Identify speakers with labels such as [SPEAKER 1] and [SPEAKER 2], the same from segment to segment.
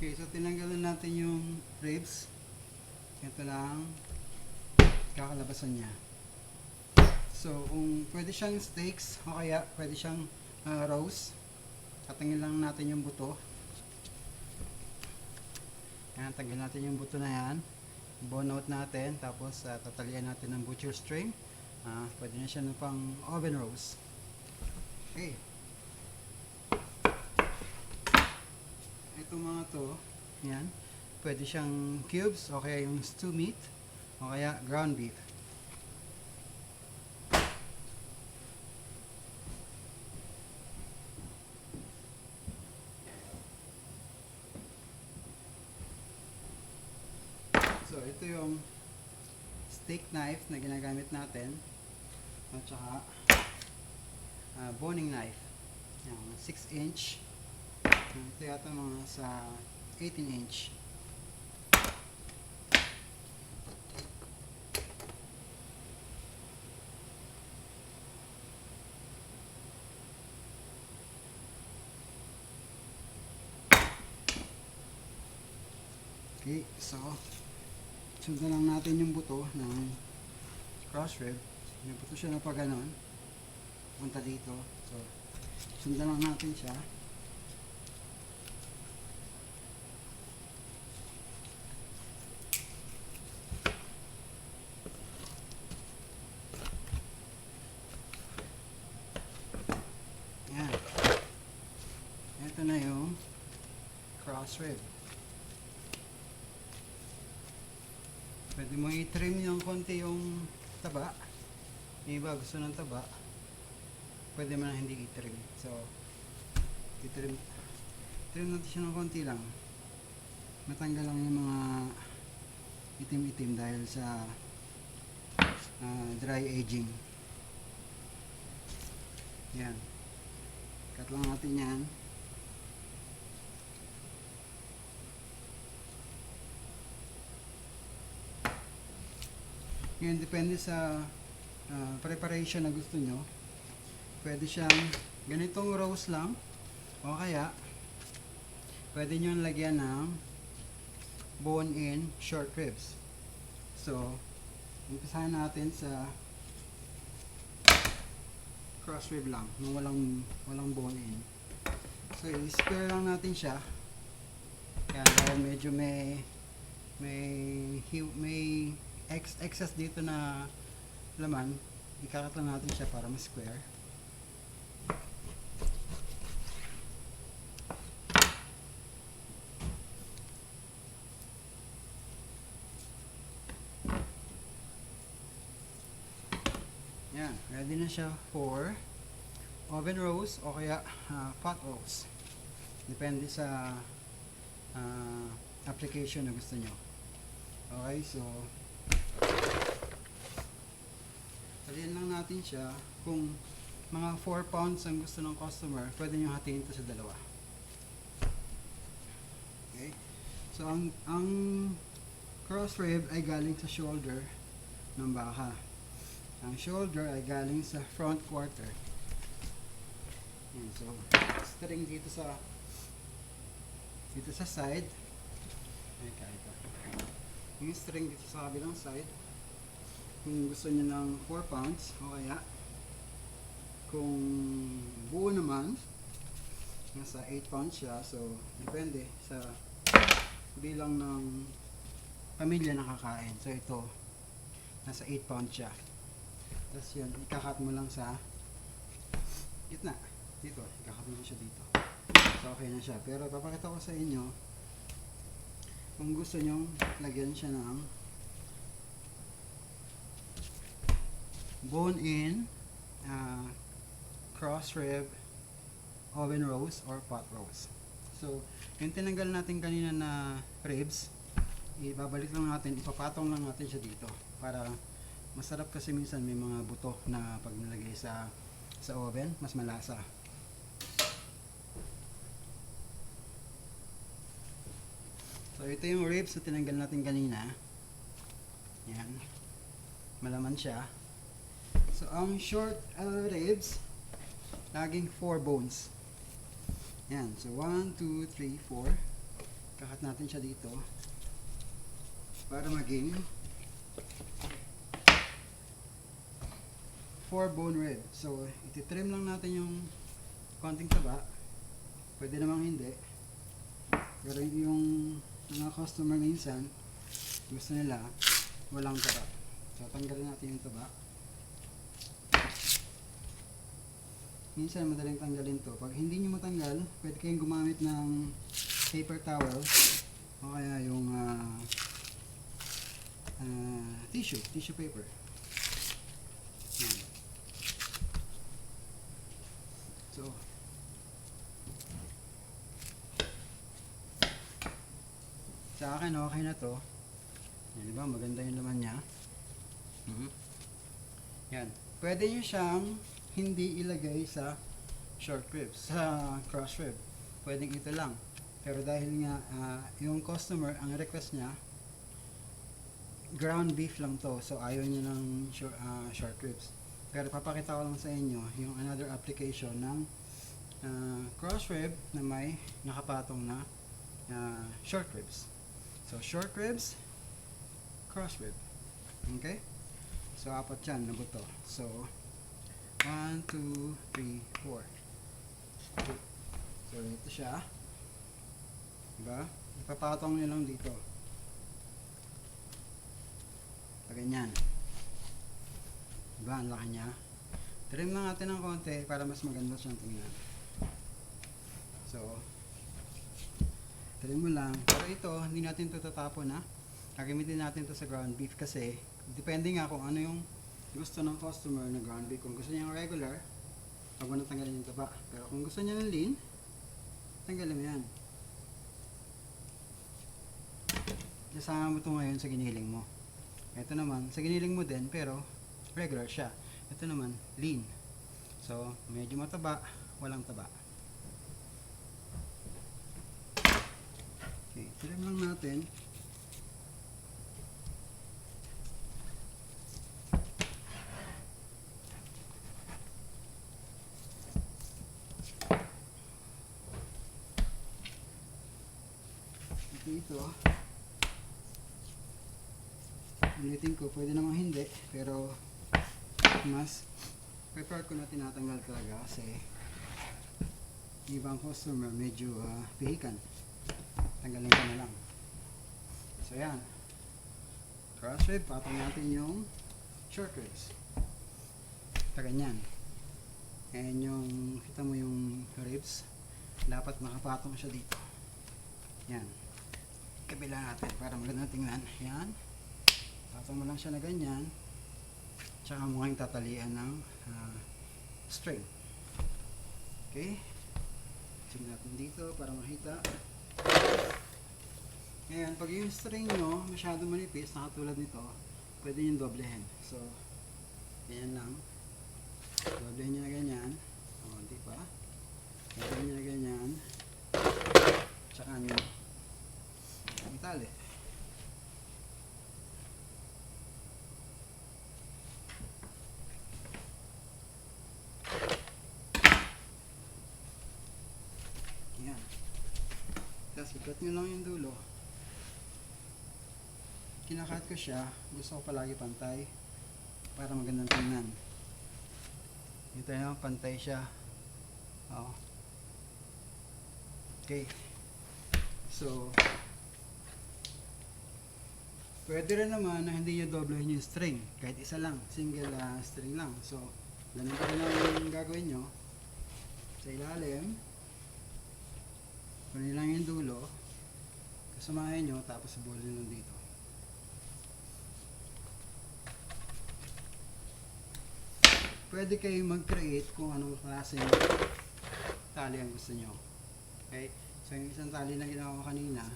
[SPEAKER 1] Okay, so tinanggalan natin yung ribs. Ito lang kakalabasan niya. So, kung pwede siyang steaks o kaya pwede siyang roast, tatanggalin lang natin yung buto. Yan, tanggal natin yung buto na yan. Bone out natin, tapos tatalian natin ng butcher string. Pwede na siya ng pang oven roast. Okay. Itong mga to, yan, pwede siyang cubes o kaya yung stew meat o kaya ground beef. So, ito yung steak knife na ginagamit natin at saka boning knife. Yan, 6 inch. Ito yata mga sa 18 inch. Okay, so sundan lang natin yung buto ng cross rib. May buto siya na pa ganon. Punta dito. So, sundan lang natin siya. Yan. Ito na yung cross rib. Pwede mo i-trim yung konti yung taba. Yung iba gusto ng taba. Pwede mo na hindi i-trim. So, i-trim natin siya ng konti lang. Matanggal lang yung mga itim-itim dahil sa dry aging. Yan. Cut lang natin yan. Yan, depende sa preparation na gusto nyo. Pwede siyang ganitong roast lang o kaya pwede nyo lagyan ng bone-in short ribs. So, umpisahan natin sa cross rib lang, nung walang bone-in. So, i-square lang natin siya. Yan, dahil medyo may excess dito na laman, ikakat lang natin siya para ma-square. Yan, ready na siya for oven roast o kaya pot roast. Depende sa application na gusto nyo. Okay, so talian lang natin siya. Kung mga 4 pounds ang gusto ng customer, pwede nyo hatiin ito sa dalawa. Okay, so ang cross rib ay galing sa shoulder ng baka. Ang shoulder ay galing sa front quarter. Yan, so string dito sa side. Ito. Yung string dito sa kabilang side. Kung gusto niyo ng 4 pounds o kaya kung buo naman nasa 8 pounds siya. So depende sa bilang ng pamilya na kakain. So ito nasa 8 pounds siya. Tapos yun, ikakat mo lang sa gitna. Dito, ikakat mo lang siya dito. So okay na siya. Pero papakita ko sa inyo kung gusto nyong lagyan siya ng bone-in cross rib oven roast or pot roast. So, yung tinanggal natin kanina na ribs, ibabalik lang natin, ipapatong lang natin siya dito para masarap, kasi minsan may mga buto na pag nilagay sa oven, mas malasa. So, ito yung ribs na tinanggal natin kanina. Yan. Malaman siya. So, ang short ribs, laging 4 bones. Yan. So, 1, 2, 3, 4. kakat natin siya dito para maging 4 bone rib. So, ititrim lang natin yung konting taba. Pwede namang hindi. Pero yung mga customer minsan, gusto nila walang taba. So, tanggalin natin yung taba. Minsan, madaling tanggalin to. Pag hindi nyo matanggal, pwede kayong gumamit ng paper towel o kaya yung tissue paper. Yan. So, sa akin okay na to. Yan, diba? Maganda yung laman niya. Yan. Pwede nyo siyang hindi ilagay sa short ribs, sa cross rib. Pwedeng ito lang. Pero dahil nga yung customer, ang request niya, ground beef lang to. So ayaw niya ng short ribs. Pero papakita ko lang sa inyo yung another application ng cross rib na may nakapatong na short ribs. So short ribs, cross rib. Okay? So apat yan na buto. So 1, 2, 3, 4. Okay. So ito siya. Diba? Ipapatong nyo lang dito. Ganyan. Diba? Ang laki niya. Trim lang natin ng konti para mas maganda siyang tingnan. So, trim mo lang. Pero ito, hindi natin ito tatapon ha. Gagamitin natin ito sa ground beef kasi depende nga kung ano yung gusto ng customer na ground beef. Kung gusto niya yung regular, huwag mo na tanggalin yung taba. Pero kung gusto niya ng lean, tanggalin mo yan. Kasama mo ito ngayon sa giniling mo. Ito naman, sa giniling mo din, pero regular siya. Ito naman, lean. So, medyo mataba, walang taba. Okay, trim lang natin. Ito. Ulitin ko, pwede namang hindi, pero mas prefer ko na tinatanggal talaga kasi ibang customer medyo pihikan. Tanggalin ko na lang. So yan, cross rib, patong natin yung short ribs. Ito ganyan. And yung, kita mo yung ribs, dapat makapatong siya dito. Yan. Kabila natin para maganda tingnan. Yan. Patong mo lang siya na ganyan. Tsaka mukhang tatalian ng string. Okay. Check natin dito para makita. Ngayon, pag yung string nyo masyado manipis, nakatulad nito, pwede yung doblehin. So, ganyan lang. Doblehin nyo na ganyan. O, di ba? Doblehin nyo na ganyan. Tsaka nyo itali. Yan. Tapos ikat nyo lang yung dulo. Kinakat ko siya. Gusto ko palagi pantay para magandang tingnan. Ito yun, pantay siya. Oh. Okay. So, pwede rin naman na hindi nyo doblehin yung string. Kahit isa lang, single string lang. So, ganun pa rin ang gagawin nyo. Sa ilalim, kunin lang yung dulo, kasamahin nyo, tapos ibulin nyo dito. Pwede kayong mag-create kung anong klaseng tali ang gusto nyo. Okay? So, yung isang tali na ginawa ko kanina,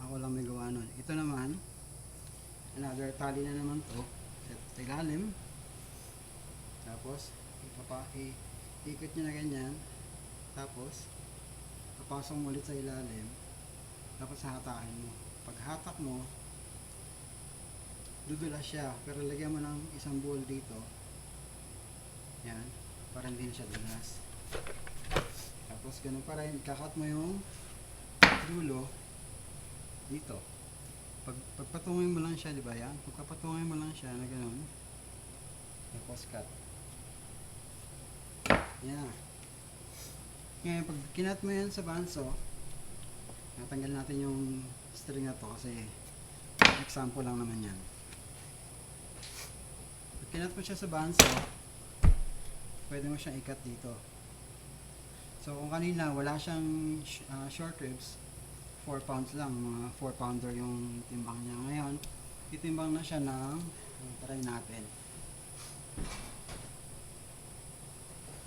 [SPEAKER 1] ako lang may gawa nun. Ito naman, another tali na naman to. Sa ilalim. Tapos, ikot nyo na ganyan. Tapos, papasok mo ulit sa ilalim. Tapos, hatakin mo. Pag hatak mo, dudulas siya. Pero lagyan mo ng isang bowl dito. Yan. Para hindi na siya dulas. Tapos, ganun pa rin. Kakat mo yung dulo. dito. Pagpatungin mo lang siya, di ba yan? Pagpapatungin mo lang siya na gano'n. Tapos cut. Yan. Ngayon, pag kinat mo yan sa banso, natanggal natin yung string na to kasi example lang naman yan. Pag kinat mo siya sa banso, pwede mo siyang ikat dito. So kung kanina wala siyang short ribs, 4 pounds lang, mga 4 pounder yung timbang niya. Ngayon, titimbang na siya ng, try natin.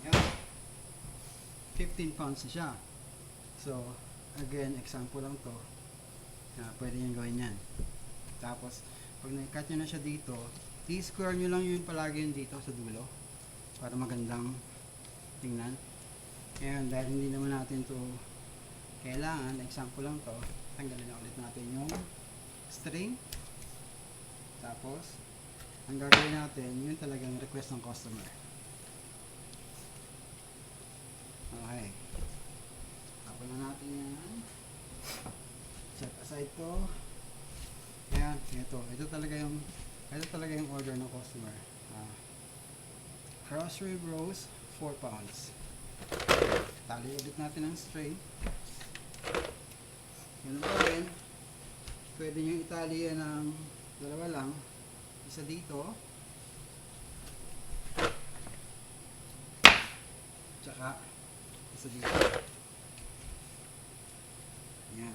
[SPEAKER 1] Yan. 15 pounds na siya. So, again, example lang to. Pwede nyo gawin yan. Tapos, pag na-cut nyo na siya dito, i-square nyo lang yun palagi yun dito sa dulo. Para magandang tingnan. Ngayon, dahil hindi naman natin to kailangan, example lang to, tanggalin na ulit natin yung string. Tapos, ang gagawin natin, yun talagang request ng customer. Okay. Tapos na natin yan. Set aside to. Ayan, ito talaga yung order ng customer. Cross rib roast, 4 pounds. Tali ulit natin ang string. Yun pa rin. Pwede nyo itali yan ng dalawa lang. Isa dito. Tsaka isa dito. Yan.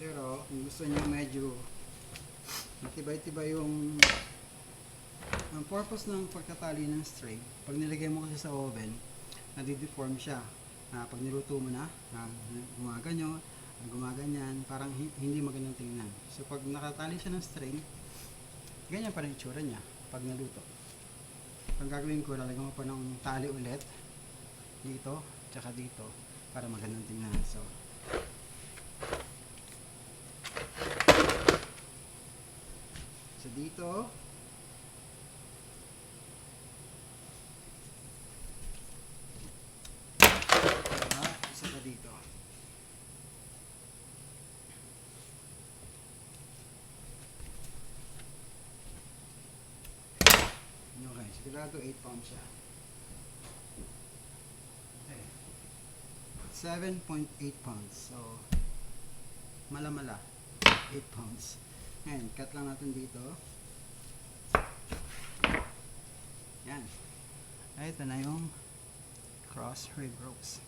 [SPEAKER 1] Pero kung gusto nyo medyo matibay-tibay yung ang purpose ng pagtatali ng string, pag nilagay mo kasi sa oven, nadideform siya. Pag niluto mo na, gumaganyan, parang hindi magandang tingnan. So pag nakatali siya ng string, ganyan pa rin itsura niya pag naluto. Ang gagawin ko, lalagyan ko pa ng tali ulit dito, tsaka dito, para magandang tingnan. So dito, isa pa dito. Okay, sigurado 8 pounds siya. Okay. 7.8 pounds. So, mala-mala. 8 pounds. Ngayon, cut lang natin dito. Yan. Ay, ito na yung cross rib roast.